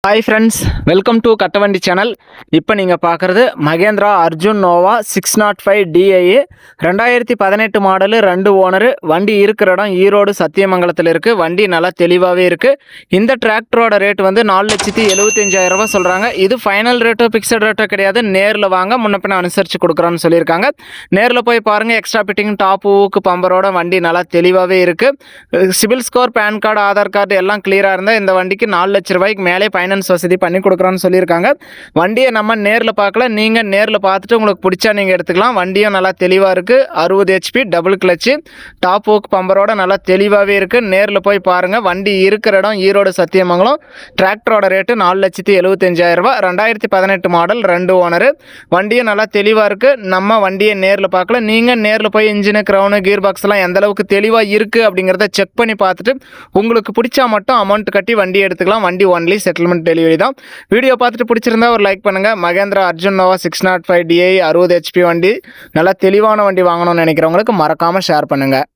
Hi friends, welcome to Kattavandi channel. இப்போ நீங்கள் பார்க்குறது Mahindra Arjun Novo 605 DI 2018 model, 2 owner. வண்டி இருக்கிற இடம் ஈரோடு சத்தியமங்கலத்தில் இருக்குது. வண்டி நல்லா தெளிவாகவே இருக்குது. இந்த டிராக்டரோட ரேட் வந்து 4,75,000 சொல்கிறாங்க. இது ஃபைனல் ரேட்டோ ஃபிக்ஸட் ரேட்டோ கிடையாது. நேரில் வாங்க, முன்ன பின்ன அனுசரித்து கொடுக்குறோன்னு சொல்லியிருக்காங்க. நேரில் போய் பாருங்கள். எக்ஸ்ட்ரா ஃபிட்டிங், டாப் ஊக்கு பம்பரோட வண்டி நல்லா தெளிவாகவே இருக்குது. CIBIL score, PAN card, Aadhaar card எல்லாம் கிளியராக இருந்தால் இந்த வண்டிக்கு 4 லட்ச ரூபாய்க்கு மேலே ஃபைனான்ஸ் வசதி பண்ணி கொடுக்குறோன்னு சொல்லியிருக்காங்க. வண்டியை நம்ம நேரில் பார்க்கல, நீங்கள் நேரில் பார்த்துட்டு உங்களுக்கு பிடிச்சா நீங்கள் எடுத்துக்கலாம். வண்டியும் நல்லா தெளிவாக இருக்குது. 60 HP டபுள் கிளச்சு, டாப் ஓக் பம்பரோட நல்லா தெளிவாகவே இருக்குது. நேரில் போய் பாருங்கள். வண்டி இருக்கிற இடம் ஈரோடு சத்தியமங்கலம். டிராக்டரோட ரேட்டு 4,75,000. 2018 model, 2 owner. வண்டியும் நல்லா தெளிவாக இருக்குது. நம்ம வண்டியை நேரில் பார்க்கல, நீங்கள் நேரில் போய் இன்ஜினு, க்ரௌனு, கீர் பாக்ஸ்லாம் எந்த அளவுக்கு தெளிவாக இருக்குது அப்படிங்கிறத செக் பண்ணி பார்த்துட்டு உங்களுக்கு பிடிச்சா மட்டும் அமௌண்ட் கட்டி வண்டி எடுத்துக்கலாம். வண்டி ஒன்லி செட்டில்மெண்ட் டெலிவரி தான். வீடியோ பார்த்துட்டு பிடிச்சிருந்தா ஒரு லைக் பண்ணுங்கள். Mahindra Arjun Novo 605 DI 60 HP வண்டி, நல்லா தெளிவான வண்டி வாங்கணும்னு நினைக்கிறவங்களுக்கு மறக்காமல் ஷேர் பண்ணுங்கள்.